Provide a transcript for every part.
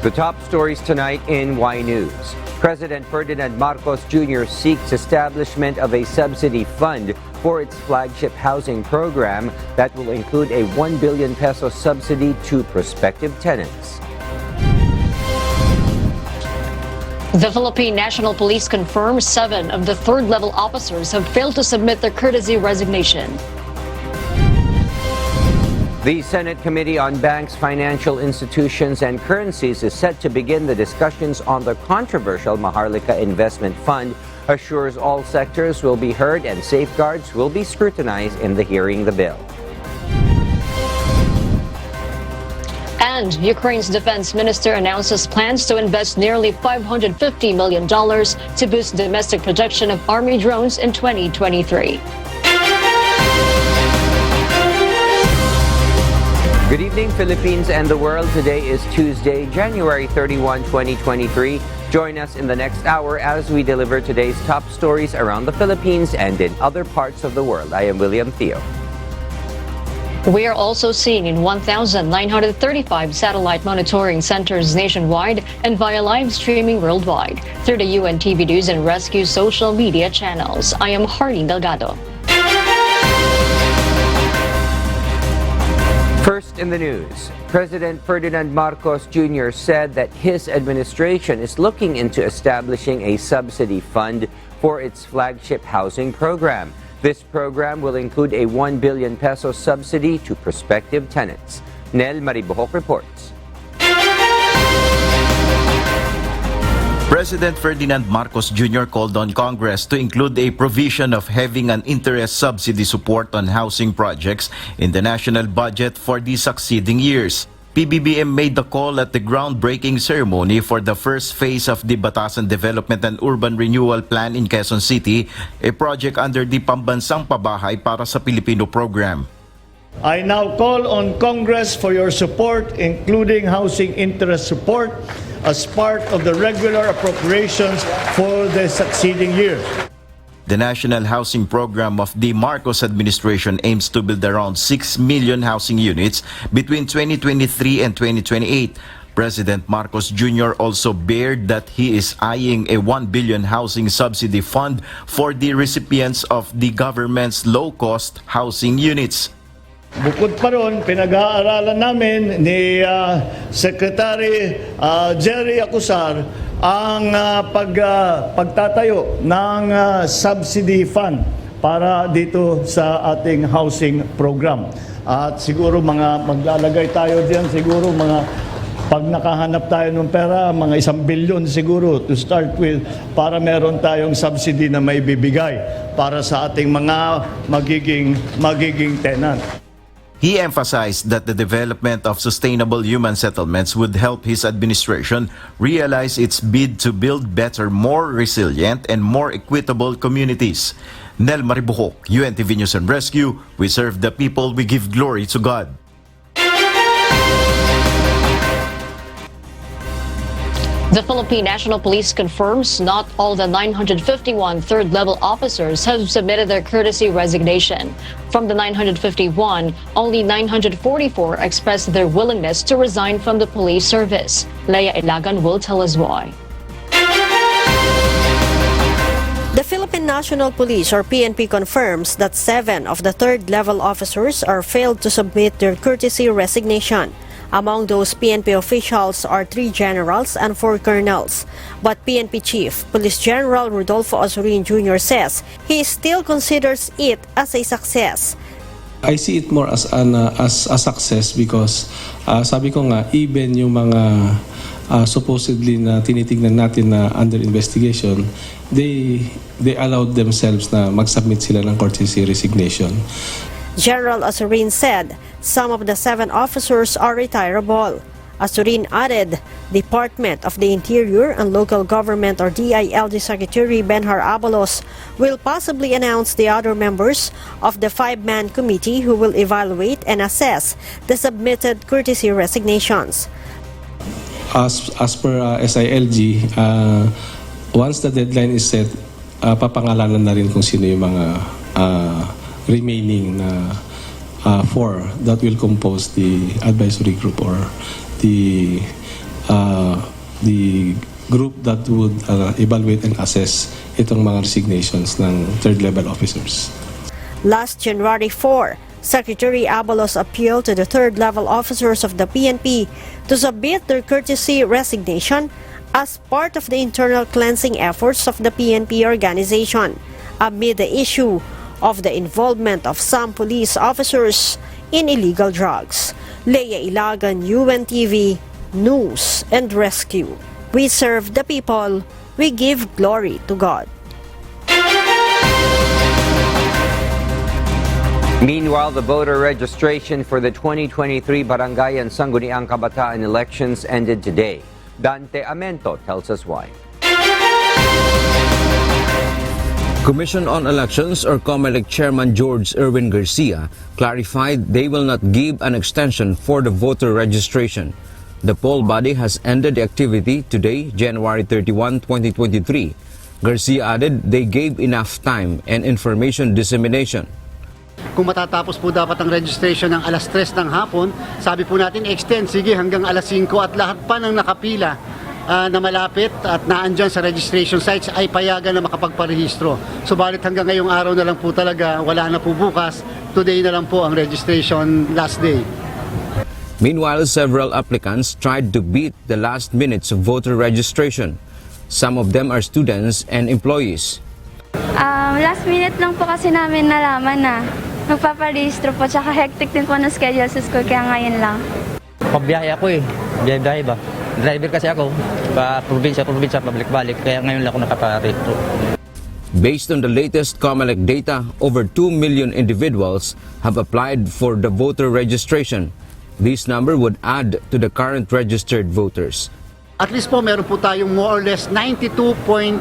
The top stories tonight in Y News. President Ferdinand Marcos Jr. seeks establishment of a subsidy fund for its flagship housing program that will include a 1 billion peso subsidy to prospective tenants. The Philippine National Police confirms 7 of the third-level officers have failed to submit their courtesy resignation. The Senate Committee on Banks, Financial Institutions and Currencies is set to begin the discussions on the controversial Maharlika Investment Fund, assures all sectors will be heard and safeguards will be scrutinized in the hearing the bill. And Ukraine's defense minister announces plans to invest nearly $550 million to boost domestic production of army drones in 2023. Good evening, Philippines and the world. Today is Tuesday, January 31, 2023. Join us in the next hour as we deliver today's top stories around the Philippines and in other parts of the world. I am William Theo. We are also seen in 1,935 satellite monitoring centers nationwide and via live streaming worldwide through the UNTV News and Rescue social media channels. I am Hardy Delgado. First in the news, President Ferdinand Marcos Jr. said that his administration is looking into establishing a subsidy fund for its flagship housing program. This program will include a 1 billion peso subsidy to prospective tenants. Nel Maribohok reports. President Ferdinand Marcos Jr. called on Congress to include a provision of having an interest subsidy support on housing projects in the national budget for the succeeding years. PBBM made the call at the groundbreaking ceremony for the first phase of the Batasan Development and Urban Renewal Plan in Quezon City, a project under the Pambansang Pabahay para sa Pilipino program. I now call on Congress for your support, including housing interest support, as part of the regular appropriations for the succeeding years. The National Housing Program of the Marcos administration aims to build around 6 million housing units between 2023 and 2028. President Marcos Jr. also bared that he is eyeing a 1 billion housing subsidy fund for the recipients of the government's low-cost housing units. Bukod pa ron, pinag-aaralan namin ni Secretary Jerry Acusar ang pagtatayo ng subsidy fund para dito sa ating housing program. At siguro maglalagay tayo diyan, siguro pag nakahanap tayo ng pera, mga 1 billion siguro to start with para meron tayong subsidy na may bibigay para sa ating mga magiging tenant. He emphasized that the development of sustainable human settlements would help his administration realize its bid to build better, more resilient, and more equitable communities. Nel Maribohok, UNTV News and Rescue. We serve the people, we give glory to God. The Philippine National Police confirms not all the 951 third-level officers have submitted their courtesy resignation. From the 951, only 944 expressed their willingness to resign from the police service. Leia Ilagan will tell us why. The Philippine National Police or PNP confirms that 7 of the third-level officers are failed to submit their courtesy resignation. Among those PNP officials are 3 generals and 4 colonels. But PNP Chief Police General Rodolfo Azurin Jr. says he still considers it as a success. I see it more as a success because sabi ko nga, even yung mga supposedly na tinitingnan natin na under investigation, they allowed themselves na mag-submit sila ng courtesy resignation. General Azurin said some of the 7 officers are retirable. Azurin added, Department of the Interior and Local Government or DILG Secretary Benhar Abalos will possibly announce the other members of the 5-man committee who will evaluate and assess the submitted courtesy resignations. As per SILG, once the deadline is set, papangalanan na rin kung sino yung mga remaining na 4 that will compose the advisory group or the the group that would evaluate and assess itong mga resignations ng third-level officers. Last January 4, Secretary Abalos appealed to the third-level officers of the PNP to submit their courtesy resignation as part of the internal cleansing efforts of the PNP organization amid the issue of the involvement of some police officers in illegal drugs. Leia Ilagan, UNTV, News and Rescue. We serve the people, we give glory to God. Meanwhile, the voter registration for the 2023 Barangay and Sangguniang Kabataan elections ended today. Dante Amento tells us why. Commission on Elections or Comelec Chairman George Erwin Garcia clarified they will not give an extension for the voter registration. The poll body has ended the activity today, January 31, 2023. Garcia added they gave enough time and information dissemination. Kung matatapos po dapat ang registration ng alas 3 ng hapon, sabi po natin extend, sige hanggang alas 5 at lahat pa ng nakapila na malapit at naandyan sa registration sites ay payagan na makapagparehistro. Subalit hanggang ngayong araw na lang po talaga, wala na po bukas, today na lang po ang registration last day. Meanwhile, several applicants tried to beat the last minutes of voter registration. Some of them are students and employees. Last minute lang po kasi namin nalaman na magpaparehistro po, tsaka hectic din po ng schedule sa school, kaya ngayon lang. Pagbiyahe ako biyahe ba? Driver kasi ako, probinsya, pabalik-balik, kaya ngayon lang ako nakaparehistro. Based on the latest Comelec data, over 2 million individuals have applied for the voter registration. This number would add to the current registered voters. At least po meron po tayong more or less 92.5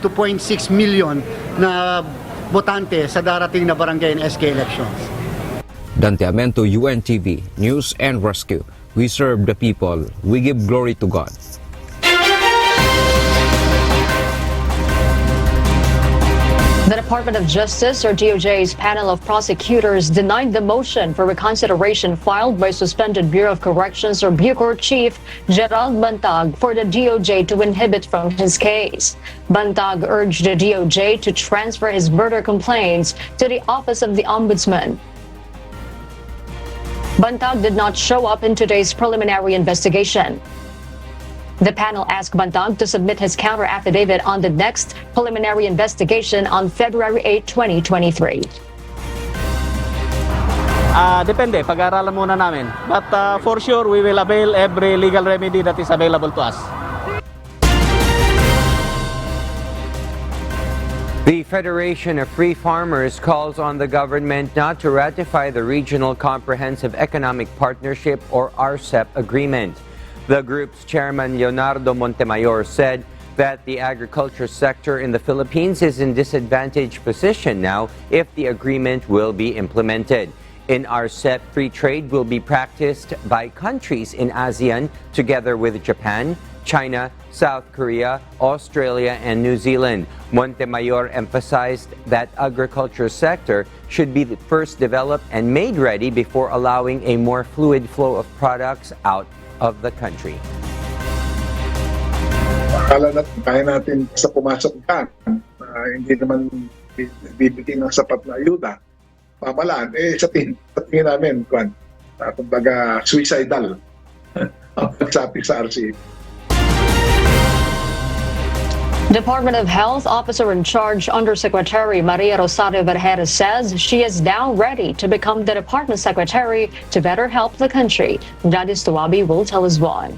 to 0.6 million na botante sa darating na barangay and SK elections. Dante Amento, UNTV, News and Rescue. We serve the people. We give glory to God. The Department of Justice, or DOJ's panel of prosecutors, denied the motion for reconsideration filed by suspended Bureau of Corrections or Bucor Chief Gerald Bantag for the DOJ to inhibit from his case. Bantag urged the DOJ to transfer his murder complaints to the Office of the Ombudsman. Bantag did not show up in today's preliminary investigation. The panel asked Bantag to submit his counter affidavit on the next preliminary investigation on February 8, 2023. Depende, pag-aaralan muna namin. But for sure, we will avail every legal remedy that is available to us. The Federation of Free Farmers calls on the government not to ratify the Regional Comprehensive Economic Partnership or RCEP agreement. The group's chairman, Leonardo Montemayor, said that the agriculture sector in the Philippines is in disadvantaged position now if the agreement will be implemented. In RCEP, free trade will be practiced by countries in ASEAN together with Japan, China, South Korea, Australia, and New Zealand. Montemayor emphasized that agriculture sector should be first developed and made ready before allowing a more fluid flow of products out of the country. Akala natin, kaya natin sa pumasok ka, hindi naman bibigyan ng sapat na ayuda, pamalaan, sa tingin namin, kumbaga suicidal ang pagsapi sa RCEP. Department of Health Officer in Charge Undersecretary Maria Rosario Vergeire says she is now ready to become the Department Secretary to better help the country. Gladys Tuwabi will tell us why.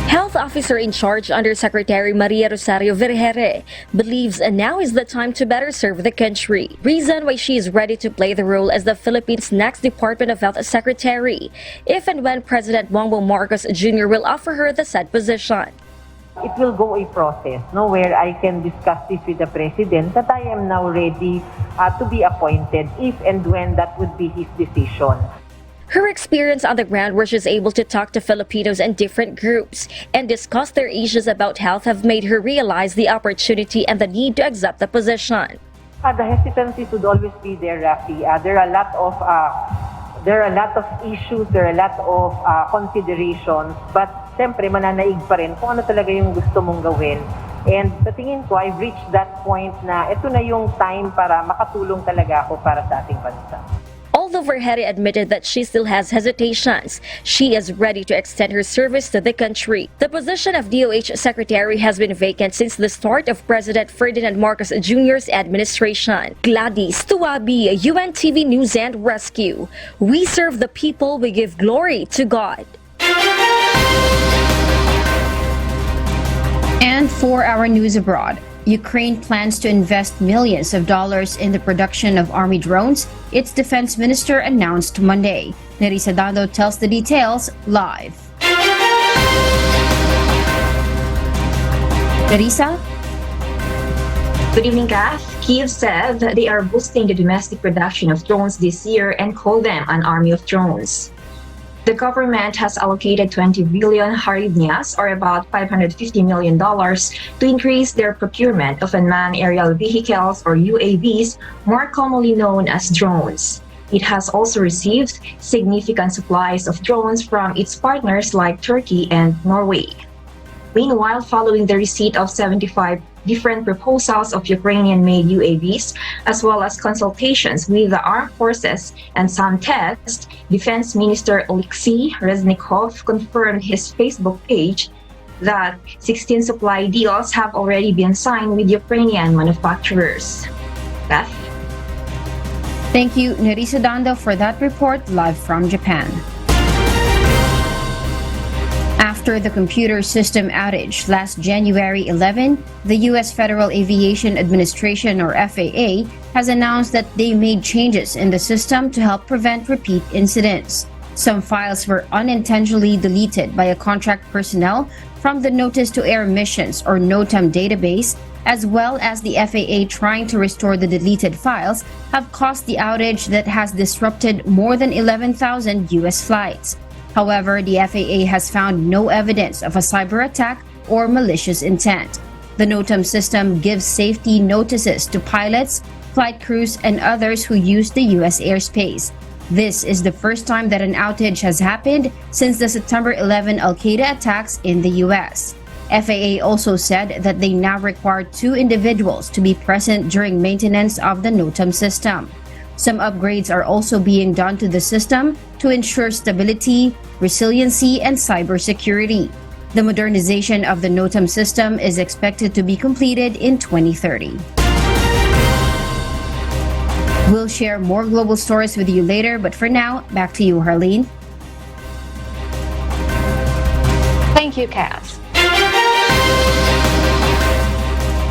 Health Officer in Charge Undersecretary Maria Rosario Vergeire believes now is the time to better serve the country. Reason why she is ready to play the role as the Philippines' next Department of Health Secretary, if and when President Bongbong Marcos Jr. will offer her the said position. It will go a process, where I can discuss this with the President that I am now ready to be appointed if and when that would be his decision. Her experience on the ground where she's able to talk to Filipinos and different groups and discuss their issues about health have made her realize the opportunity and the need to accept the position. The hesitancy should always be there, Rafi. There are a lot of There are a lot of issues, there are a lot of considerations, but siyempre mananaig pa rin kung ano talaga yung gusto mong gawin. And sa tingin ko, I've reached that point na ito na yung time para makatulong talaga ako para sa ating bansa. Although Vergeire admitted that she still has hesitations, she is ready to extend her service to the country. The position of DOH Secretary has been vacant since the start of President Ferdinand Marcos Jr.'s administration. Gladys Tuabi, UNTV News and Rescue. We serve the people, we give glory to God. And for our news abroad, Ukraine plans to invest millions of dollars in the production of army drones, its defense minister announced Monday. Nerissa Dando tells the details live. Nerissa? Good evening, Kath. Kyiv said that they are boosting the domestic production of drones this year and call them an army of drones. The government has allocated 20 billion hryvnias, or about $550 million, to increase their procurement of unmanned aerial vehicles, or UAVs, more commonly known as drones. It has also received significant supplies of drones from its partners like Turkey and Norway. Meanwhile, following the receipt of 75 different proposals of Ukrainian-made UAVs, as well as consultations with the armed forces and some tests, Defense Minister Oleksiy Reznikov confirmed his Facebook page that 16 supply deals have already been signed with Ukrainian manufacturers. Beth? Thank you, Nerissa Dando, for that report live from Japan. After the computer system outage last January 11, the U.S. Federal Aviation Administration, or FAA, has announced that they made changes in the system to help prevent repeat incidents. Some files were unintentionally deleted by a contract personnel from the Notice to Air Missions, or NOTAM database, as well as the FAA trying to restore the deleted files, have caused the outage that has disrupted more than 11,000 U.S. flights. However, the FAA has found no evidence of a cyber attack or malicious intent. The NOTAM system gives safety notices to pilots, flight crews, and others who use the U.S. airspace. This is the first time that an outage has happened since the September 11 Al-Qaeda attacks in the U.S. FAA also said that they now require 2 individuals to be present during maintenance of the NOTAM system. Some upgrades are also being done to the system to ensure stability, resiliency, and cybersecurity. The modernization of the NOTAM system is expected to be completed in 2030. We'll share more global stories with you later, but for now, back to you, Harleen. Thank you, Kath.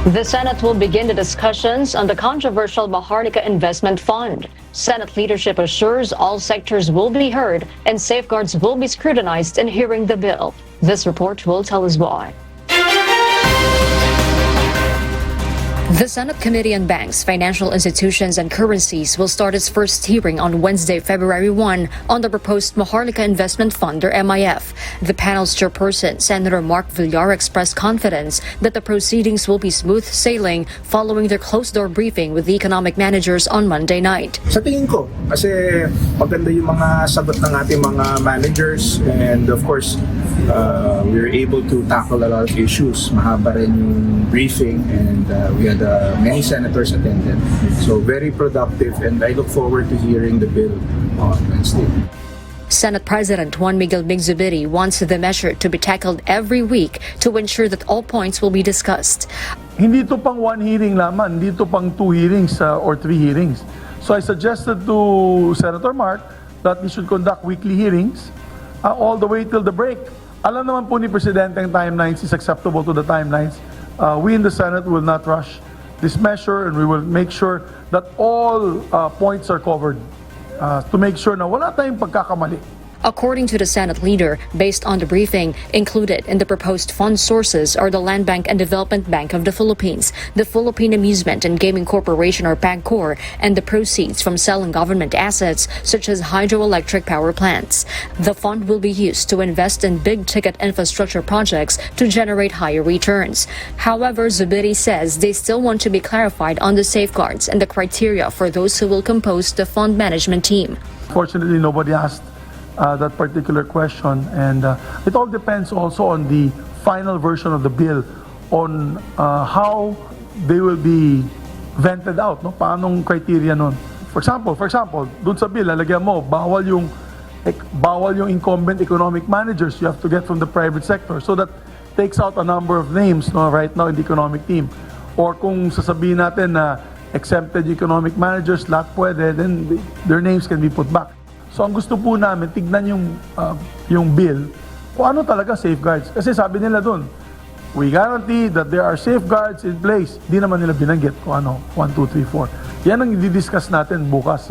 The Senate will begin the discussions on the controversial Maharlika Investment Fund. Senate leadership assures all sectors will be heard and safeguards will be scrutinized in hearing the bill. This report will tell us why. The Senate Committee on Banks, Financial Institutions and Currencies will start its first hearing on Wednesday, February 1 on the proposed Maharlika Investment Fund, or MIF. The panel's chairperson, Senator Mark Villar, expressed confidence that the proceedings will be smooth sailing following their closed-door briefing with the economic managers on Monday night. Sa tingin ko, kasi maganda yung mga sagot ng ating mga managers, and of course, we're able to tackle a lot of issues. Mahaba rin yung briefing, and we had many senators attended. So very productive, and I look forward to hearing the bill on Wednesday. Senate President Juan Miguel Bingzubiri wants the measure to be tackled every week to ensure that all points will be discussed. Hindi to pang 1 hearing lamang, hindi to pang 2 hearings or 3 hearings. So I suggested to Senator Mark that we should conduct weekly hearings all the way till the break. Alam naman po ni Presidente ang timelines is acceptable to the timelines. We in the Senate will not rush this measure, and we will make sure that all points are covered to make sure na wala tayong pagkakamali. According to the Senate leader, based on the briefing, included in the proposed fund sources are the Land Bank and Development Bank of the Philippines, the Philippine Amusement and Gaming Corporation or PAGCOR, and the proceeds from selling government assets such as hydroelectric power plants. The fund will be used to invest in big-ticket infrastructure projects to generate higher returns. However, Zubiri says they still want to be clarified on the safeguards and the criteria for those who will compose the fund management team. Fortunately, nobody asked that particular question, and it all depends also on the final version of the bill on how they will be vented out, no? Paanong criteria nun? For example, dun sa bill, lalagyan mo, bawal yung incumbent economic managers you have to get from the private sector. So that takes out a number of names, no, right now in the economic team. Or kung sasabihin natin na exempted economic managers, lahat pwede, then their names can be put back. So ang gusto po namin, tignan yung bill, kung ano talaga safeguards. Kasi sabi nila doon, we guarantee that there are safeguards in place. Di naman nila binanggit kung ano, 1, 2, 3, 4. Yan ang i-discuss natin bukas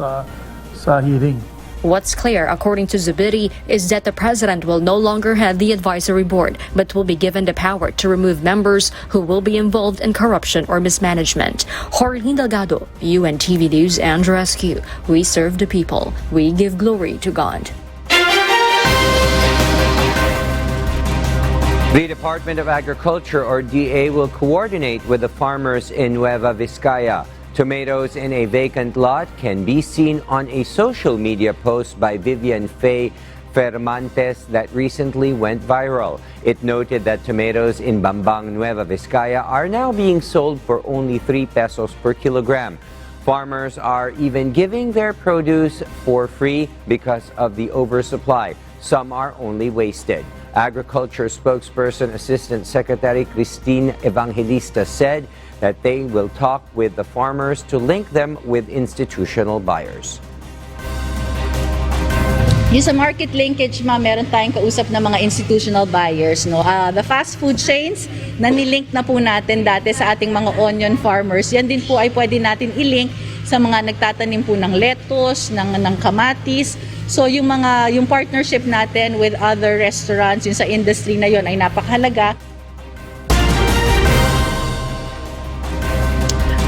sa hearing. What's clear, according to Zubiri, is that the president will no longer have the advisory board, but will be given the power to remove members who will be involved in corruption or mismanagement. Jorge Delgado, UNTV News and Rescue. We serve the people. We give glory to God. The Department of Agriculture, or DA, will coordinate with the farmers in Nueva Vizcaya. Tomatoes in a vacant lot can be seen on a social media post by Vivian Faye Fermantes that recently went viral. It noted that tomatoes in Bambang, Nueva Vizcaya are now being sold for only 3 pesos per kilogram. Farmers are even giving their produce for free because of the oversupply. Some are only wasted. Agriculture spokesperson Assistant Secretary Christine Evangelista said that they will talk with the farmers to link them with institutional buyers. Yung sa market linkage, meron tayong kausap na mga institutional buyers. No? The fast food chains, na nilink na po natin dati sa ating mga onion farmers. Yan din po ay pwede natin ilink sa mga nagtatanim po ng lettuce, ng kamatis. So yung partnership natin with other restaurants, yung sa industry na yon ay napakahalaga.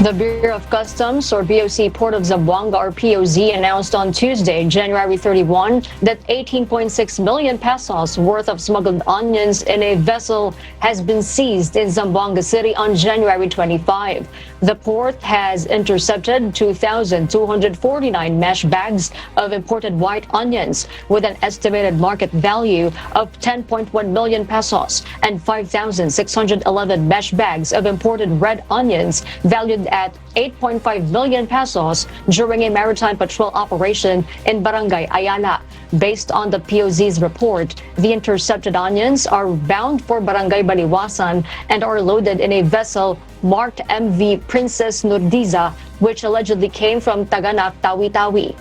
The Bureau of Customs, or BOC, Port of Zamboanga, or POZ, announced on Tuesday, January 31, that 18.6 million pesos worth of smuggled onions in a vessel has been seized in Zamboanga City on January 25. The port has intercepted 2,249 mesh bags of imported white onions with an estimated market value of 10.1 million pesos and 5,611 mesh bags of imported red onions valued at 8.5 million pesos during a maritime patrol operation in Barangay Ayala. Based on the POZ's report, the intercepted onions are bound for Barangay Baliwasan and are loaded in a vessel marked MV Princess Nurdiza, which allegedly came from Taganak, Tawi-Tawi.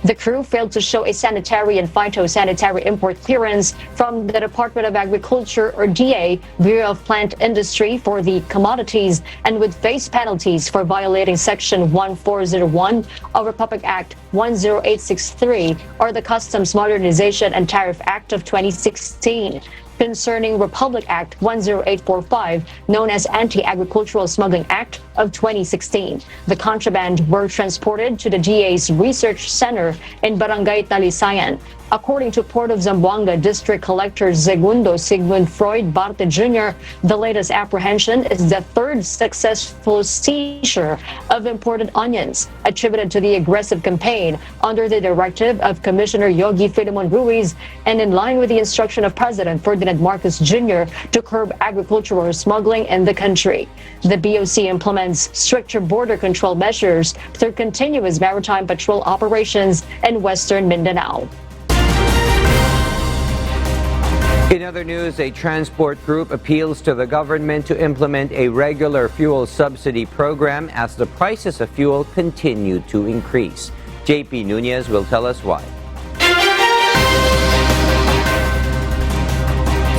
The crew failed to show a sanitary and phytosanitary import clearance from the Department of Agriculture, or DA, Bureau of Plant Industry, for the commodities and would face penalties for violating Section 1401 of Republic Act 10863 or the Customs Modernization and Tariff Act of 2016. Concerning Republic Act 10845, known as Anti-Agricultural Smuggling Act of 2016. The contraband were transported to the DA's Research Center in Barangay Talisayan. According to Port of Zamboanga District Collector Segundo Sigmund Freud Barte Jr., the latest apprehension is the third successful seizure of imported onions, attributed to the aggressive campaign under the directive of Commissioner Yogi Filimon Ruiz and in line with the instruction of President Ferdinand Marcos Jr. to curb agricultural smuggling in the country. The BOC implements stricter border control measures through continuous maritime patrol operations in Western Mindanao. In other news, a transport group appeals to the government to implement a regular fuel subsidy program as the prices of fuel continue to increase. JP Nunez will tell us why.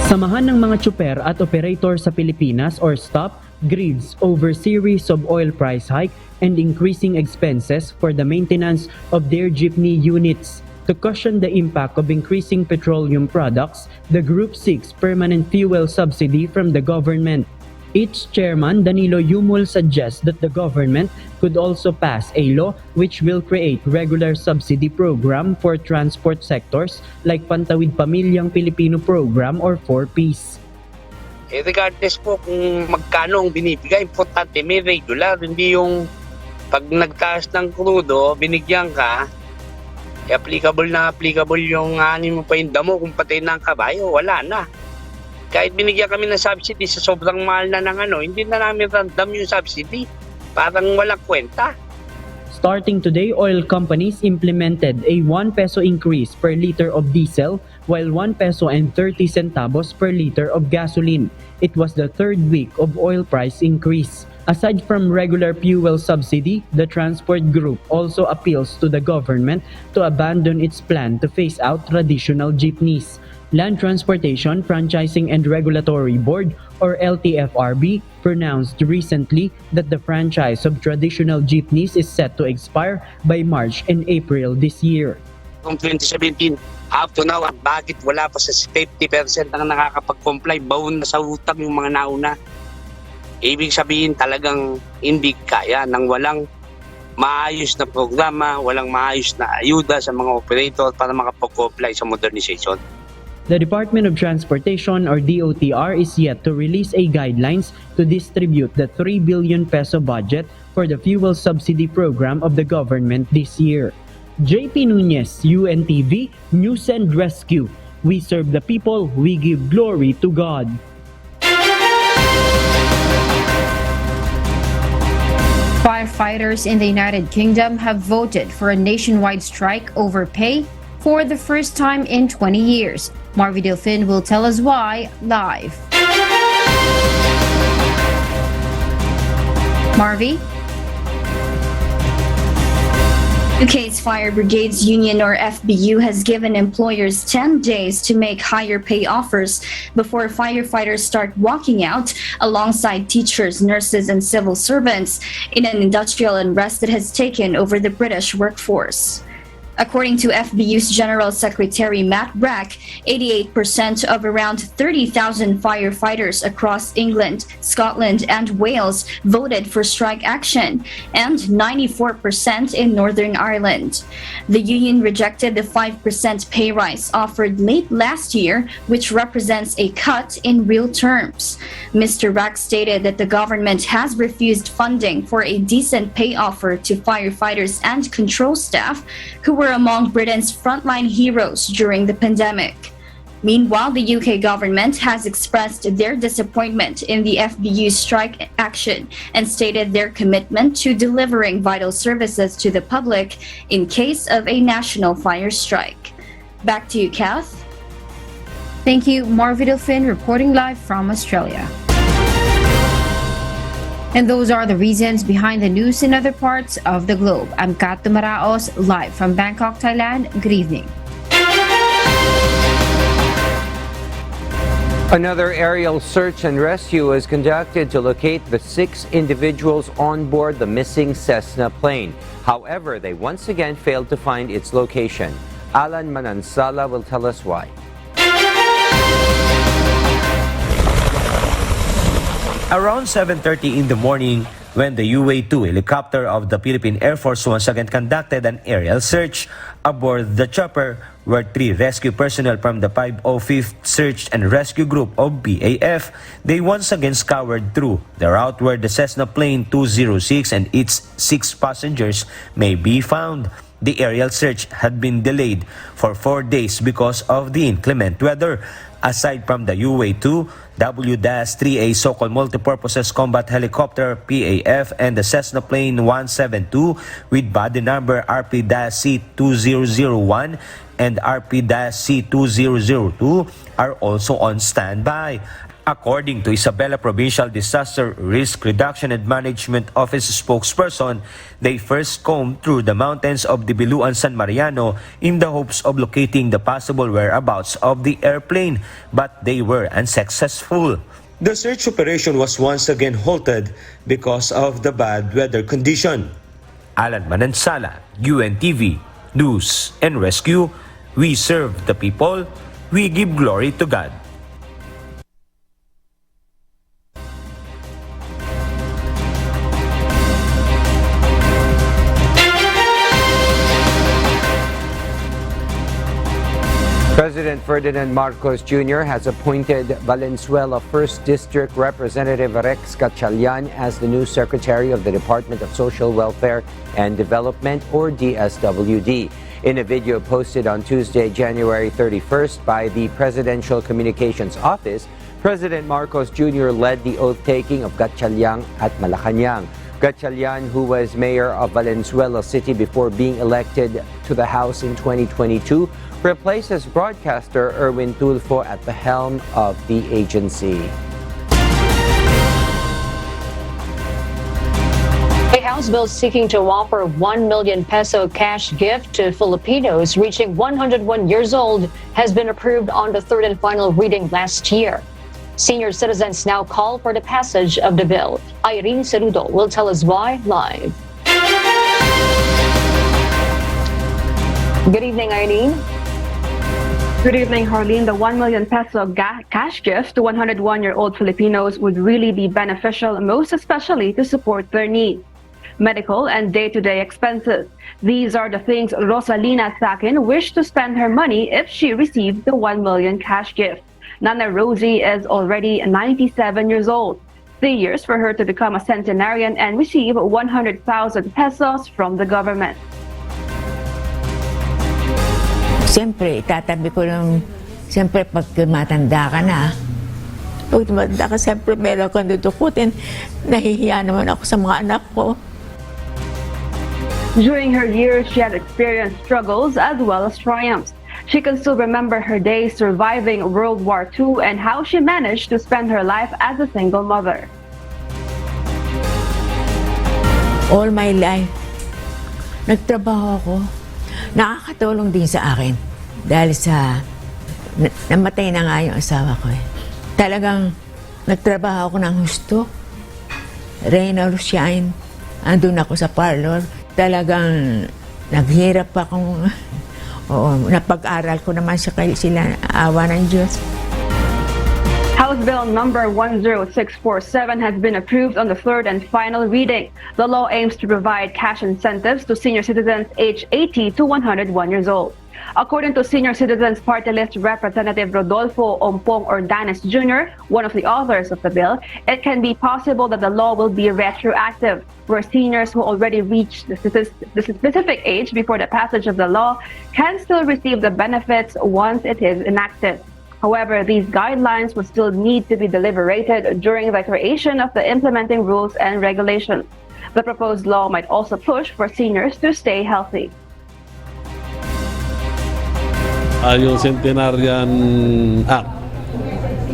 Samahan ng mga tsuper at operator sa Pilipinas, or STOP, grieves over series of oil price hike and increasing expenses for the maintenance of their jeepney units. To cushion the impact of increasing petroleum products, the group seeks permanent fuel subsidy from the government. Its chairman, Danilo Yumul, suggests that the government could also pass a law which will create regular subsidy program for transport sectors like Pantawid Pamilyang Pilipino Program or 4Ps. Regardless po kung magkano ang binibigay, importante may regular, hindi yung pag nagtaas ng krudo, binigyan ka, applicable yung mo pa yung damo kung patay na ang kabayo, wala na. Kahit binigyan kami ng subsidy sa sobrang mahal na ng hindi na namin random yung subsidy. Parang walang kwenta. Starting today, oil companies implemented a 1 peso increase per liter of diesel while 1 peso and 30 centavos per liter of gasoline. It was the third week of oil price increase. Aside from regular fuel subsidy, the transport group also appeals to the government to abandon its plan to phase out traditional jeepneys. Land Transportation Franchising and Regulatory Board or LTFRB pronounced recently that the franchise of traditional jeepneys is set to expire by March and April this year. Noong 2017, up to now, bakit wala pa sa 50% ang nakakapag-comply? Baon na sa utang yung mga nauna. Ibig sabihin talagang hindi kaya nang walang maayos na programa, walang maayos na ayuda sa mga operator para makapag-comply sa modernization. The Department of Transportation or DOTR is yet to release a guidelines to distribute the 3 billion peso budget for the fuel subsidy program of the government this year. JP Nunez, UNTV, News and Rescue. We serve the people, we give glory to God. Firefighters in the United Kingdom have voted for a nationwide strike over pay for the first time in 20 years. Marvy Delfin will tell us why live. Marvy? UK's Fire Brigades Union or FBU has given employers 10 days to make higher pay offers before firefighters start walking out alongside teachers, nurses and civil servants in an industrial unrest that has taken over the British workforce. According to FBU's General Secretary Matt Brack, 88% of around 30,000 firefighters across England, Scotland and Wales voted for strike action, and 94% in Northern Ireland. The union rejected the 5% pay rise offered late last year, which represents a cut in real terms. Mr. Brack stated that the government has refused funding for a decent pay offer to firefighters and control staff who were among Britain's frontline heroes during the pandemic. Meanwhile, the UK government has expressed their disappointment in the FBU's strike action and stated their commitment to delivering vital services to the public in case of a national fire strike. Back to you, Kath. Thank you, Marvy Delfin, reporting live from Australia. And those are the reasons behind the news in other parts of the globe. I'm Kat Tumaraos, live from Bangkok, Thailand. Good evening. Another aerial search and rescue was conducted to locate the 6 individuals on board the missing Cessna plane. However, they once again failed to find its location. Alan Manansala will tell us why. Around 7:30 in the morning, when the UA-2 helicopter of the Philippine Air Force once again conducted an aerial search, aboard the chopper were 3 rescue personnel from the 505th Search and Rescue Group of BAF. They once again scoured through the route where the Cessna plane 206 and its 6 passengers may be found. The aerial search had been delayed for 4 days because of the inclement weather. Aside from the UA-2, W-3A so-called multipurposes combat helicopter PAF and the Cessna plane 172 with body number RP-C2001 and RP-C2002 are also on standby. According to Isabela Provincial Disaster Risk Reduction and Management Office spokesperson, they first combed through the mountains of the Biluan San Mariano in the hopes of locating the possible whereabouts of the airplane, but they were unsuccessful. The search operation was once again halted because of the bad weather condition. Alan Manansala, UNTV, News and Rescue, we serve the people, we give glory to God. President Ferdinand Marcos Jr. has appointed Valenzuela 1st District Representative Rex Gatchalian as the new Secretary of the Department of Social Welfare and Development, or DSWD. In a video posted on Tuesday, January 31st by the Presidential Communications Office, President Marcos Jr. led the oath-taking of Gatchalian at Malacanang. Gatchalian, who was mayor of Valenzuela City before being elected to the House in 2022, replaces broadcaster Erwin Tulfo at the helm of the agency. A House bill seeking to offer 1 million peso cash gift to Filipinos reaching 101 years old has been approved on the third and final reading last year. Senior citizens now call for the passage of the bill. Irene Cerudo will tell us why live. Good evening, Irene. Good evening, Harleen. The 1 million peso cash gift to 101-year-old Filipinos would really be beneficial, most especially to support their needs. Medical and day-to-day expenses. These are the things Rosalina Sakin wished to spend her money if she received the 1 million cash gift. Nana Rosie is already 97 years old. 3 years for her to become a centenarian and receive 100,000 pesos from the government. Siyempre, itatabi ko lang, siyempre pag matanda ka na, pag matanda ka, siyempre meron kang dudukutin, nahihiya naman ako sa mga anak ko. During her years, she had experienced struggles as well as triumphs. She can still remember her days surviving World War II and how she managed to spend her life as a single mother. All my life, nagtrabaho ako. Nakakatulong din sa akin dahil sa namatay na nga yung asawa ko. Talagang nagtrabaho ako ng husto. Rain or shine, andun ako sa parlor. Talagang naghirap akong napag-aral ko naman sila, awa ng Diyos. House Bill number 10647 has been approved on the third and final reading. The law aims to provide cash incentives to senior citizens aged 80 to 101 years old. According to Senior Citizens Party List Representative Rodolfo Ompong Ordanes Jr., one of the authors of the bill, it can be possible that the law will be retroactive, where seniors who already reached the specific age before the passage of the law can still receive the benefits once it is enacted. However, these guidelines would still need to be deliberated during the creation of the implementing rules and regulations. The proposed law might also push for seniors to stay healthy. Yung Centenarian Act,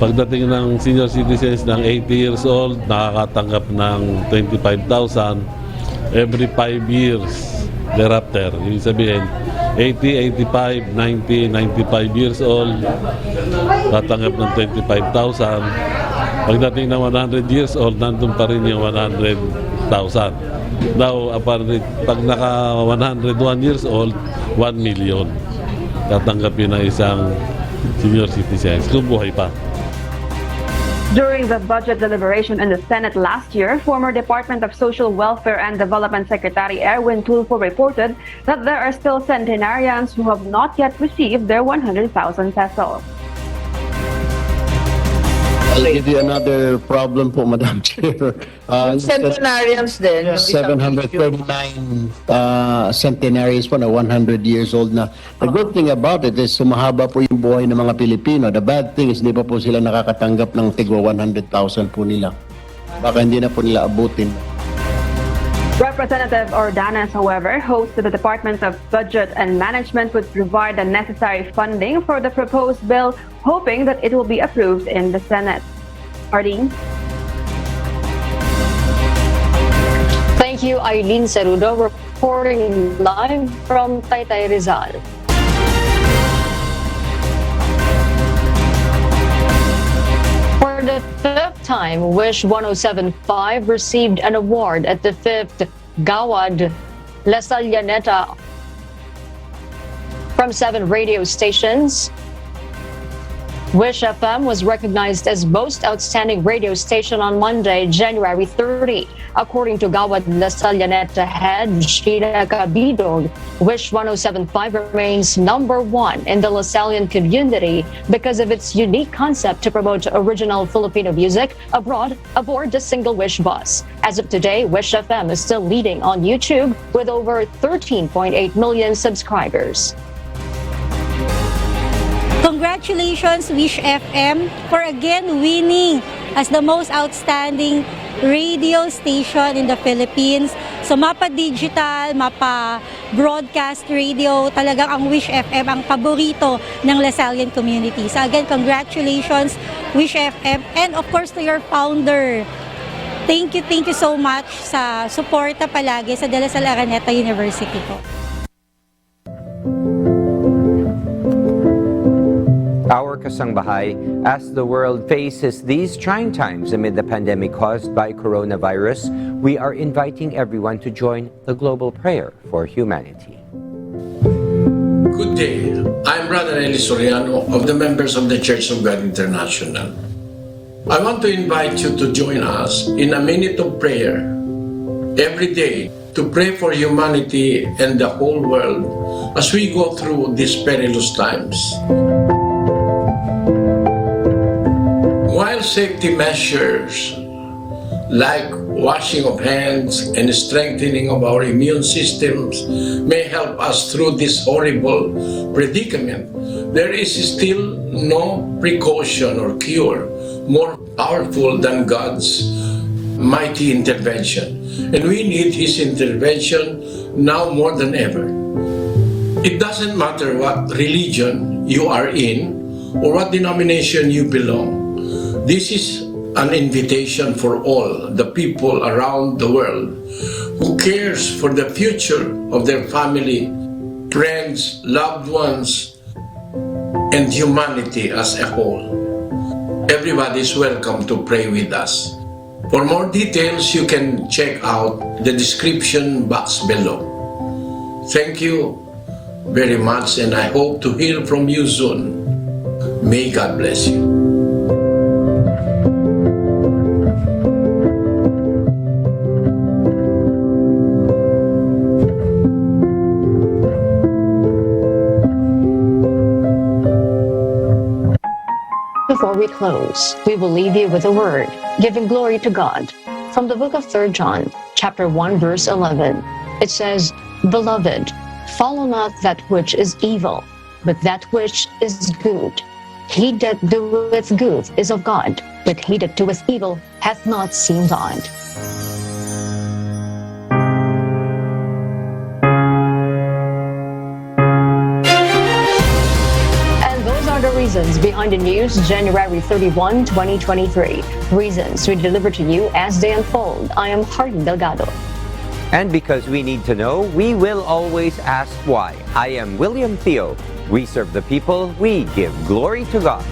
pagdating ng senior citizens ng 80 years old, nakakatanggap ng 25,000 every 5 years thereafter. Ibig sabihin, 80, 85, 90, 95 years old, tatanggap ng 25,000. Pagdating ng 100 years old, nandun pa rin yung 100,000. Now, pag naka 101 years old, 1 million. Tatanggapin ng isang senior citizens kung buhay pa. During the budget deliberation in the Senate last year, former Department of Social Welfare and Development Secretary Erwin Tulfo reported that there are still centenarians who have not yet received their 100,000 pesos. I'll give you another problem po, Madam Chair. Centenarians din. 739 centenaries po na 100 years old na. The good thing about it is sumahaba po yung buhay ng mga Pilipino. The bad thing is hindi pa po sila nakakatanggap ng tigwa 100,000 po nila. Baka hindi na po nila abutin. Representative Ordanes, however, hopes that the Department of Budget and Management would provide the necessary funding for the proposed bill, hoping that it will be approved in the Senate. Arlene? Thank you, Eileen Cerudo, reporting live from Taytay, Rizal. For the fifth time, Wish 1075 received an award at the 5th GAWAD La Sallaneta From 7 radio stations, Wish FM was recognized as most outstanding radio station on Monday, January 30. According to gov't Gatchalian head Sheila Cabidog, Wish 107.5 remains #1 in the Gatchalian community because of its unique concept to promote original Filipino music abroad aboard the single Wish bus. As of today, Wish FM is still leading on YouTube with over 13.8 million subscribers. Congratulations, Wish FM, for again winning as the most outstanding radio station in the Philippines. So mapa-digital, mapa-broadcast radio, talagang ang Wish FM ang paborito ng Gatchalian community. So again, congratulations, Wish FM, and of course to your founder. Thank you so much sa suporta palagi sa De La Salle Araneta University po. Our kasangbahay, as the world faces these trying times amid the pandemic caused by coronavirus, we are inviting everyone to join the global prayer for humanity. Good day. I'm Brother Eli Soriano of the members of the Church of God International. I want to invite you to join us in a minute of prayer every day to pray for humanity and the whole world as we go through these perilous times. While safety measures like washing of hands and strengthening of our immune systems may help us through this horrible predicament, there is still no precaution or cure more powerful than God's mighty intervention. And we need His intervention now more than ever. It doesn't matter what religion you are in or what denomination you belong. This is an invitation for all the people around the world who cares for the future of their family, friends, loved ones, and humanity as a whole. Everybody is welcome to pray with us. For more details, you can check out the description box below. Thank you very much, and I hope to hear from you soon. May God bless you. Before we close, we will leave you with a word, giving glory to God. From the book of 3 John, chapter 1, verse 11, it says, "Beloved, follow not that which is evil, but that which is good. He that doeth good is of God, but he that doeth evil hath not seen God." Reasons behind the news, January 31, 2023. Reasons we deliver to you as they unfold. I am Hardy Delgado. And because we need to know, we will always ask why. I am William Theo. We serve the people. We give glory to God.